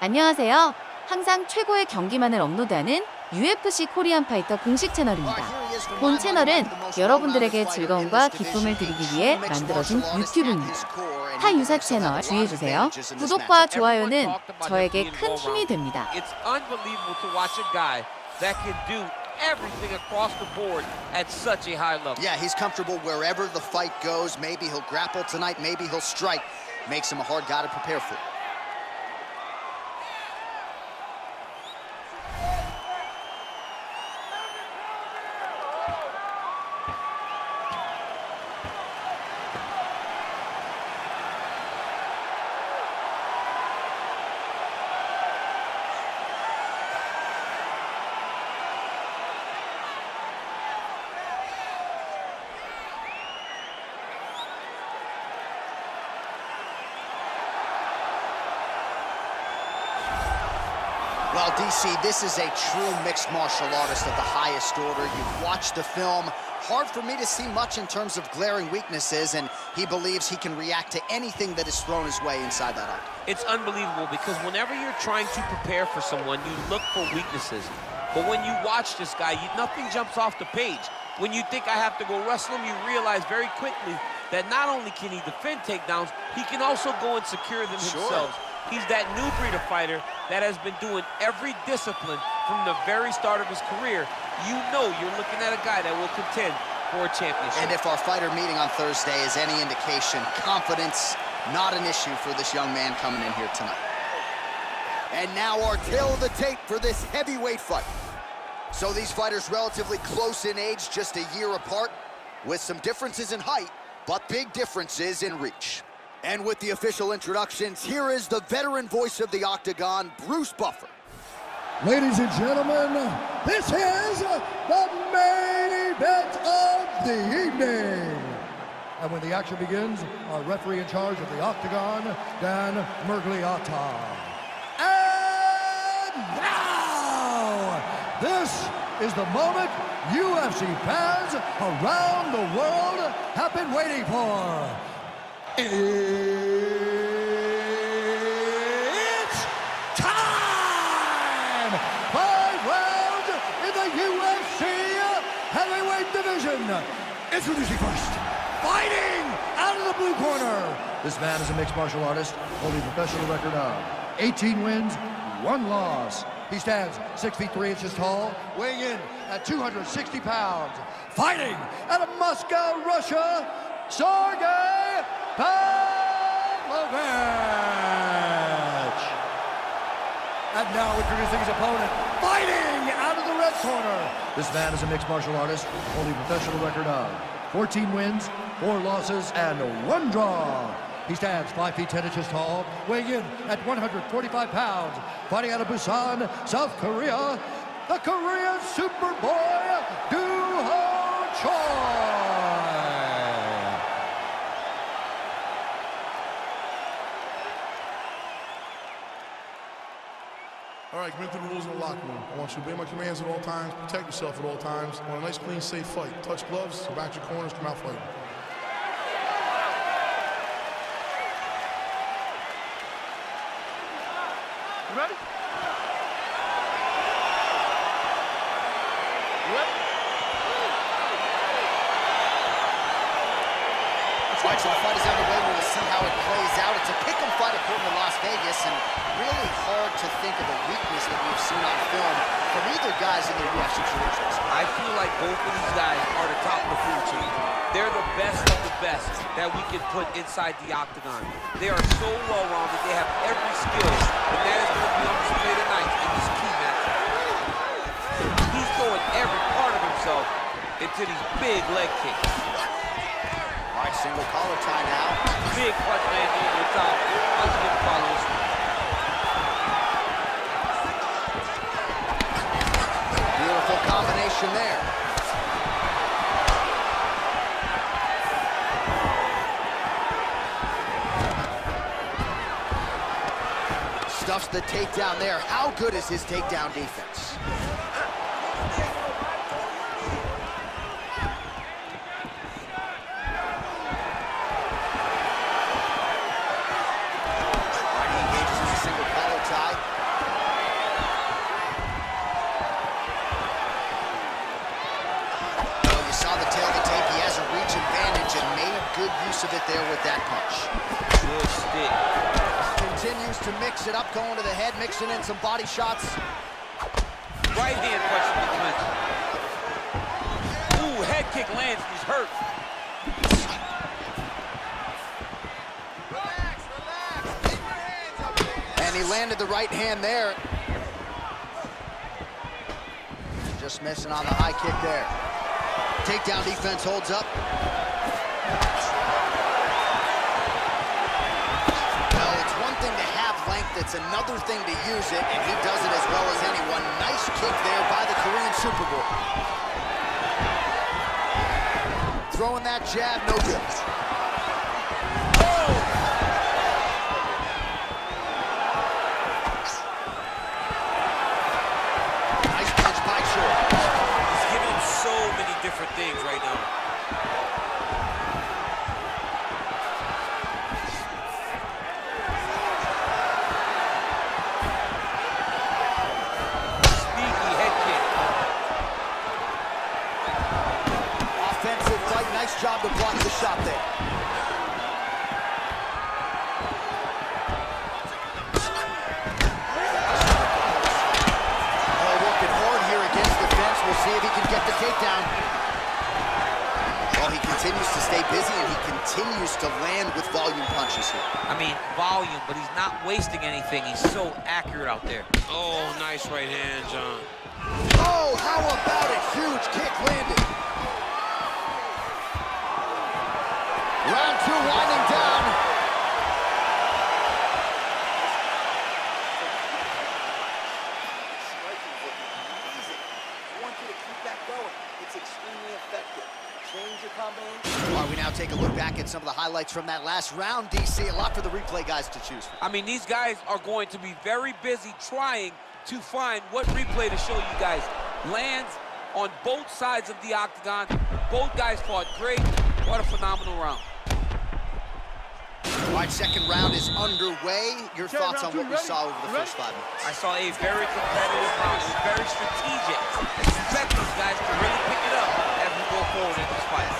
안녕하세요. 항상 최고의 경기만을 업로드하는 UFC 코리안파이터 공식 채널입니다. 본 채널은 여러분들에게 즐거움과 기쁨을 드리기 위해 만들어진 유튜브입니다. 타 유사 채널 주의해주세요. 구독과 좋아요는 저에게 큰 힘이 됩니다. Everything across the board at such a high level. Yeah, he's comfortable wherever the fight goes. Maybe he'll grapple tonight, maybe he'll strike. Makes him a hard guy to prepare for. Well, DC, this is a true mixed martial artist of the highest order. You've watched the film. Hard for me to see much in terms of glaring weaknesses, and he believes he can react to anything that is thrown his way inside that octagon. It's unbelievable because whenever you're trying to prepare for someone, you look for weaknesses. But when you watch this guy, nothing jumps off the page. When you think I have to go wrestle him, you realize very quickly that not only can he defend takedowns, he can also go and secure them himself. He's that new breed of fighter that has been doing every discipline from the very start of his career. You know you're looking at a guy that will contend for a championship. And if our fighter meeting on Thursday is any indication, confidence, not an issue for this young man coming in here tonight. And now our tale of the tape for this heavyweight fight. So these fighters relatively close in age, just a year apart, with some differences in height, but big differences in reach. And with the official introductions, here is the veteran voice of the Octagon, Bruce Buffer. Ladies and gentlemen, this is the main event of the evening. And when the action begins, our referee in charge of the Octagon, Dan Mergliata. And now, this is the moment UFC fans around the world have been waiting for. It's time! 5 rounds in the UFC heavyweight division. Introducing first, fighting out of the blue corner. This man is a mixed martial artist, holding a professional record of 18 wins, 1 loss. He stands 6 feet 3 inches tall, weighing in at 260 pounds. Fighting out of Moscow, Russia, Sergey Pavlovich! And now introducing his opponent, fighting out of the red corner. This man is a mixed martial artist, holding a professional record of 14 wins, 4 losses, and 1 draw. He stands 5 feet 10 inches tall, weighing in at 145 pounds. Fighting out of Busan, South Korea, the Korean Superboy, Doo-Ho Choi! All right, commit to the rules in the locker room. I want you to obey my commands at all times, protect yourself at all times. I want a nice, clean, safe fight. Touch gloves, go back to your corners, come out fighting. You ready? You ready? All right, so the fight is underway. We'll see how it plays out. It's a pick'em fight according to Las Vegas, and really hard to think of a weakness that we've seen on film from either guys in the UFC traditions. I feel like both of these guys are the top of the food chain. They're the best of the best that we can put inside the octagon. They are so well-rounded. They have every skill, and that is going to be on display tonight in this key match. He's throwing every part of himself into these big leg kicks. All right, single collar tie now. Big punch landing on the top. Punch him follows. Beautiful combination there. Stuffs the takedown there. How good is his takedown defense? He engages in a single collar tie. use of it there with that punch. Good stick. Continues to mix it up, going to the head, mixing in some body shots. Right hand punch in the clinch. Ooh, head kick lands, he's hurt. And he landed the right hand there. Just missing on the high kick there. Takedown defense holds up. Well, it's one thing to have length, it's another thing to use it, and he does it as well as anyone. Nice kick there by the Korean Super Bowl. Throwing that jab, no good. Nice punch by Choi. He's giving him so many different things right now. Sneaky head kick. Offensive fight, nice job to block the shot there. Oh, working hard here against the fence. We'll see if he can get the takedown. Well, he continues to stay busy and he continues to land with volume punches here. I mean, volume, but he's not wasting anything. He's so accurate out there. Oh, nice right hand, John. Oh, how about it? Huge kick landed. Round two winding down. All right, we now take a look back at some of the highlights from that last round, DC. A lot for the replay guys to choose from. I mean, these guys are going to be very busy trying to find what replay to show you guys. Lands on both sides of the octagon. Both guys fought great. What a phenomenal round. All right, second round is underway. Your thoughts on what we saw over the first 5 minutes? I saw a very competitive round. It was very strategic. Expect these guys to really pick it up as we go forward in this fight.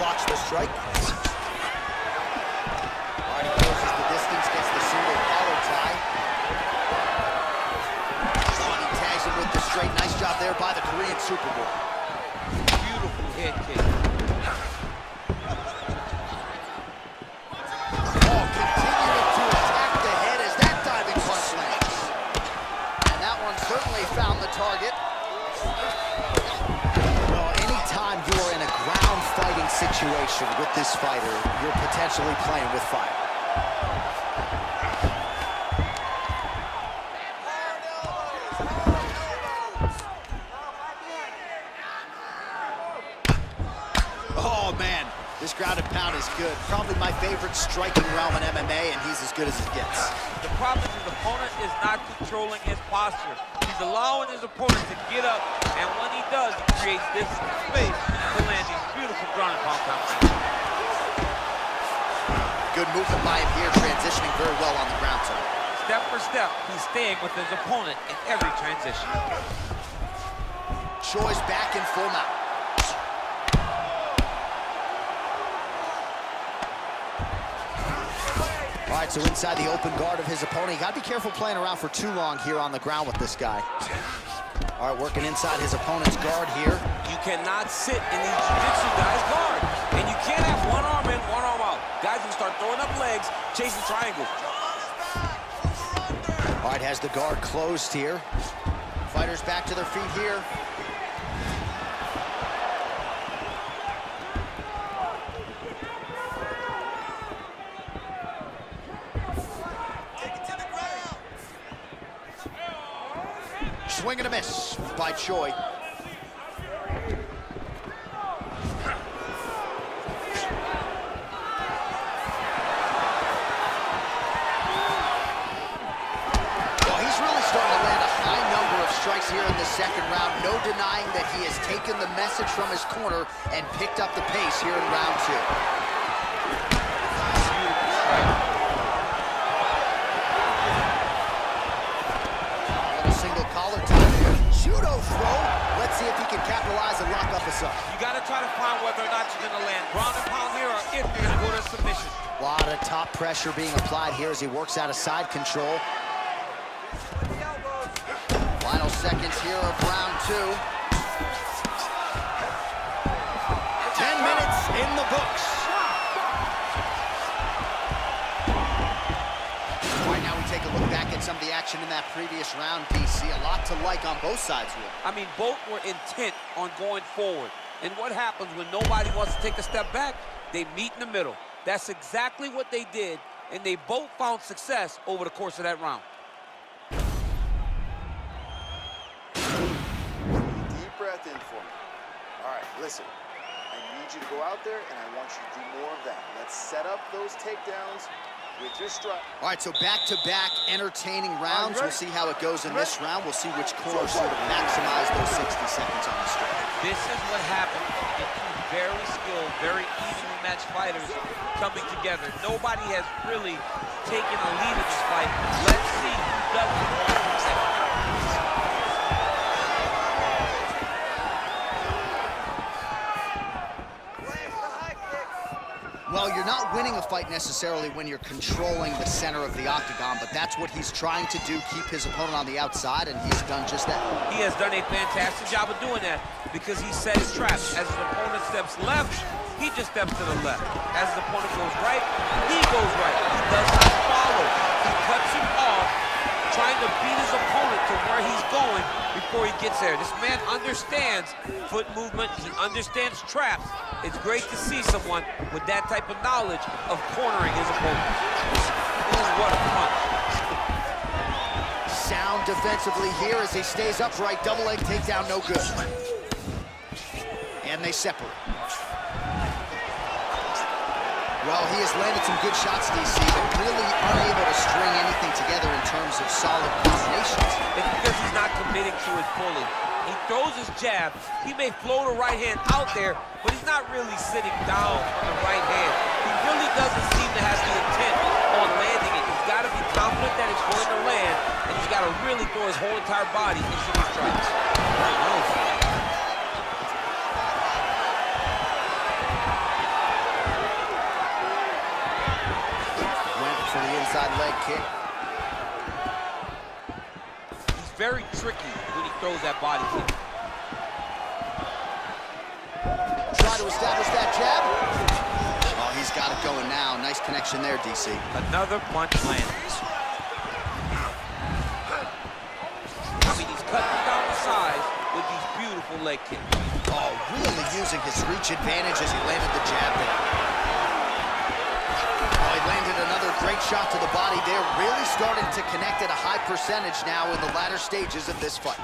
Watch the strike. All right, he closes the distance, gets the single collar tie. Oh, he tags him with the straight. Nice job there by the Korean Super Bowl. Beautiful head kick. Oh, continuing to attack the head as that diving punch lands. And that one certainly found the target. Well, anytime you are in a ground fighting situation with this fighter, you're potentially playing with fire. Oh, man, this ground and pound is good. Probably my favorite striking realm in MMA, and he's as good as it gets. The problem is his opponent is not controlling his posture. He's allowing his opponent to get up, and when he does, he creates this space to land these beautiful ground and pound combos. Good movement by him here, transitioning very well on the ground tonight. Step for step, he's staying with his opponent in every transition. Choi's back in full mount. All right, so inside the open guard of his opponent. You got to be careful playing around for too long here on the ground with this guy. All right, working inside his opponent's guard here. You cannot sit in these jiu-jitsu guys' guard. And you can't have one arm in, one arm out. Guys will start throwing up legs, chasing triangles. All right, has the guard closed here. Fighters back to their feet here. Swing and a miss by Choi. Strikes here in the second round. No denying that he has taken the message from his corner and picked up the pace here in round two. arrow throw. Let's see if he can capitalize and lock up a sub. You got to try to find whether or not you're going to land ground and pound here or if you're going to go to submission. A lot of top pressure being applied here as he works out of side control. Final seconds here of round 2. 10 minutes in the books. All right, now we take a look back at some of the action in that previous round, DC. A lot to like on both sides here. I mean, both were intent on going forward. And what happens when nobody wants to take a step back? They meet in the middle. That's exactly what they did, and they both found success over the course of that round. Deep breath in for me. All right, listen. I need you to go out there, and I want you to do more of that. Let's set up those takedowns with your strike. All right, so back-to-back entertaining rounds. We'll see how it goes in this round. We'll see which corner sort of maximize those 60 seconds on the stretch. This is what happens when you get two very skilled, very evenly matched fighters coming together. Nobody has really taken a lead in this fight. Let's see who does it more. Well, you're not winning a fight necessarily when you're controlling the center of the octagon, but that's what he's trying to do, keep his opponent on the outside, and he's done just that. He has done a fantastic job of doing that because he set his traps. As his opponent steps left, he just steps to the left. As his opponent goes right, he goes right. He does not follow. He cuts him off, trying to beat his opponent to where he's going before he gets there. This man understands foot movement. He understands traps. It's great to see someone with that type of knowledge of cornering his opponent. Ooh, what a punch. Sound defensively here as he stays upright. Double leg takedown, no good. And they separate. Well, he has landed some good shots, DC, but really unable to string anything together in terms of solid combinations. It's because he's not committing to it fully. He throws his jab. He may float a right hand out there, but he's not really sitting down on the right hand. He really doesn't seem to have the intent on landing it. He's got to be confident that it's going to land, and he's got to really throw his whole entire body into these strikes. Went for the inside leg kick. He's very tricky when he throws that body kick. Try to establish that jab. Oh, he's got it going now. Nice connection there, DC. Another punch lands. I mean, he's cutting down the size with these beautiful leg kicks. Oh, really using his reach advantage as he landed the jab there. Oh, he landed another great shot to the body there. Really starting to connect at a high percentage now in the latter stages of this fight.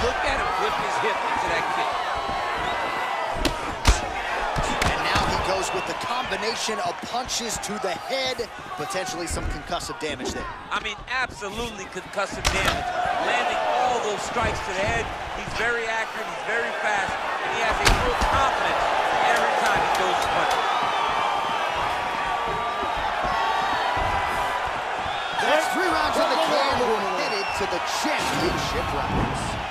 Look at him whip his hip into that kick. And now he goes with the combination of punches to the head, potentially some concussive damage there. I mean, absolutely concussive damage. Landing all those strikes to the head. He's very accurate, he's very fast, and he has a real confidence every time he throws his punches. That's 3 rounds in the can. We're headed to the championship rounds.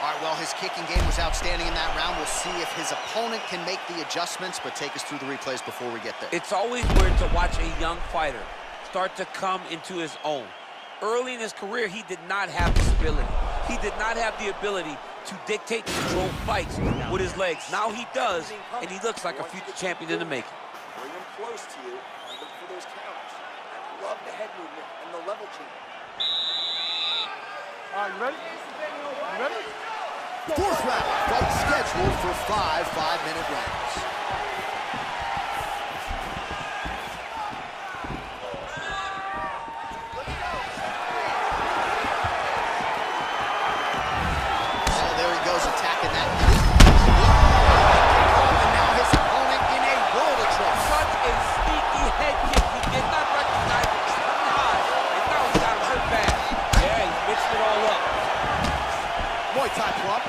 All right, well, his kicking game was outstanding in that round. We'll see if his opponent can make the adjustments, but take us through the replays before we get there. It's always weird to watch a young fighter start to come into his own. Early in his career, he did not have this ability. He did not have the ability to dictate and control fights with his legs. Now he does, and he looks like a future champion in the making. Bring him close to you and look for those counters. I love the head movement and the level change. All right, you ready? You ready? 4th round, fight scheduled for 5 5-minute rounds. Oh, there he goes, attacking that. And now his opponent in a world of trouble. Such a sneaky head kick. He did not recognize it coming high, and now he's got him hurt bad. Muay Thai club.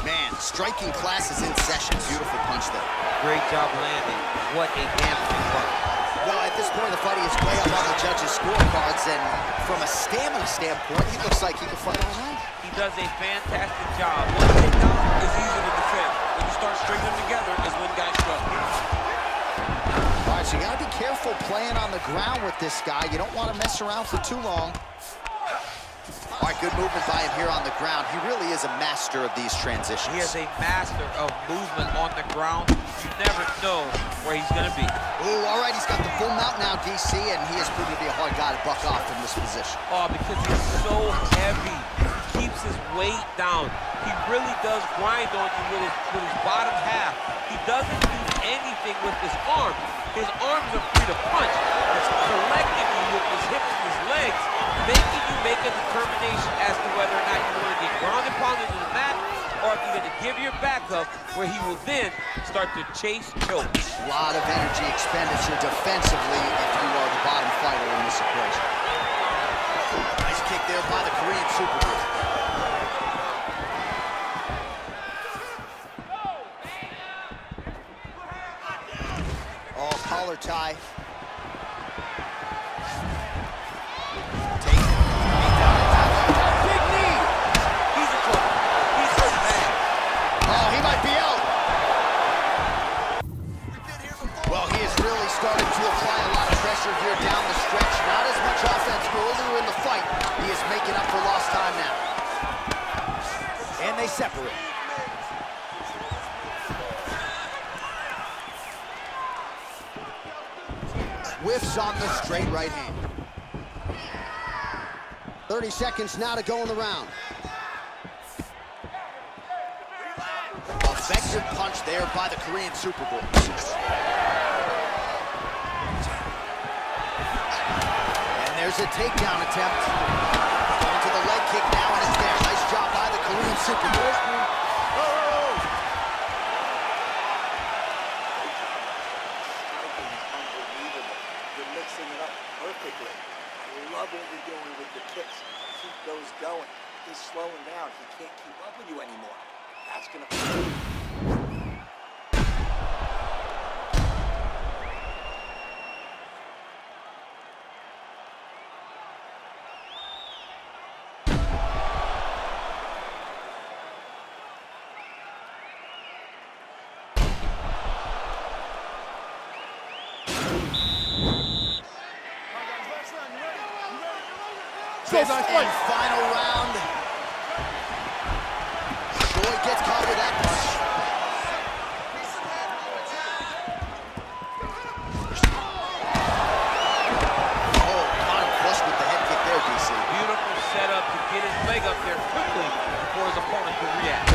Man, striking class is in session. Beautiful punch there. Great job landing. What a damaging punch. Well, at this point, the fight is way up on the judges' scorecards, and from a stamina standpoint, he looks like he can fight all night. He does a fantastic job. One takedown is easy to defend. When you start stringing them together is when guys struggle. All right, so you gotta be careful playing on the ground with this guy. You don't want to mess around for too long. All right, good movement by him here on the ground. He really is a master of these transitions. He is a master of movement on the ground. You never know where he's gonna be. Ooh, all right, he's got the full mount now, DC, and he has proven to be a hard guy to buck off from this position. Oh, because he's so heavy. He keeps his weight down. He really does grind on you with his bottom half. He doesn't do anything with his arms. His arms are free to punch. He's collecting you with his hips and his legs, making you make a determination as to whether or not you want to get ground and pounded to the mat, or if you're going to give your back up, where he will then start to chase choke. A lot of energy expenditure defensively if you are the bottom fighter in this equation. Nice kick there by the Korean Super Group. Oh, collar tie. Big knee! He's in trouble. He's hurt bad. Oh, he might be out. Well, he has really started to apply a lot of pressure here down the stretch. Not as much offense earlier in the fight. He is making up for lost time now. And they separate. Whiffs on the straight right hand. 30 seconds now to go in the round. Effective punch there by the Korean Super Bowl. And there's a takedown attempt. Going to the leg kick now, and it's there. Nice job by the Korean Super Bowl. You're mixing it up perfectly. Love what you're doing with the kicks. Keep those going. He's slowing down. He can't keep up with you anymore. That's gonna. Fifth and final round. Boy gets caught with that punch. Oh, caught him flush with the head kick there, DC. Beautiful setup to get his leg up there quickly before his opponent could react.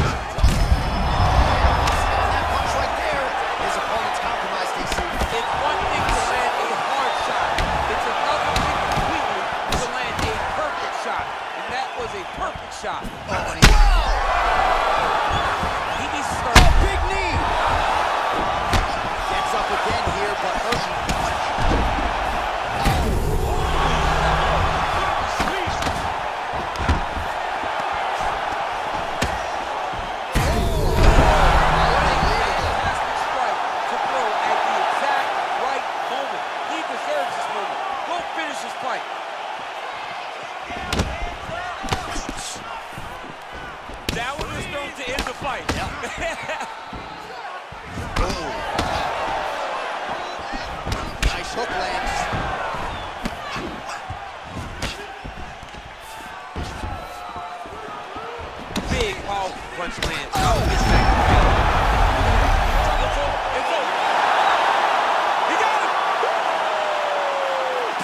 That punch right there. His opponent's compromised, DC. It's one thing to land a hard shot. It's another thing completely to land a perfect shot. And that was a perfect shot. Oh, and He needs to start. big knee. Gets up again here, but Fantastic strike to throw at the exact right moment. He deserves this moment. Go finish this fight. That one was thrown to end the fight. nice hook lands. Big powerful punch lands. Now he gets back to the field. It's over. It's over. He got him.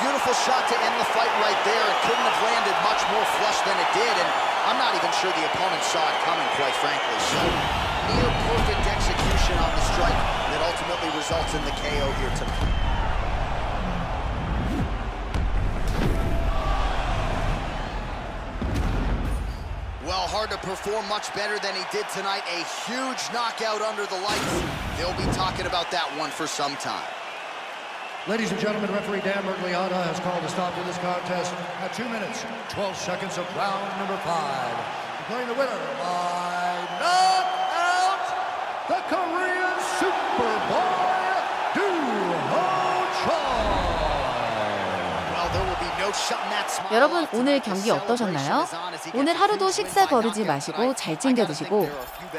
Beautiful shot to end the fight right there. It couldn't have landed much more flush than it did, and I'm not even sure the opponent saw it coming, quite frankly. So, near perfect execution on the strike that ultimately results in the KO here tonight. Well, hard to perform much better than he did tonight. A huge knockout under the lights. They'll be talking about that one for some time. Ladies and gentlemen, referee Dan Mergliata has called a stop to this contest at 2 minutes, 12 seconds of round number 5. Declaring the winner by knockout, the Korean Superboy, 여러분 오늘 경기 어떠셨나요? 오늘 하루도 식사 거르지 마시고 잘 챙겨 드시고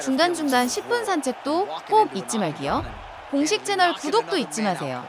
중간중간 10분 산책도 꼭 잊지 말기요. 공식 채널 구독도 잊지 마세요.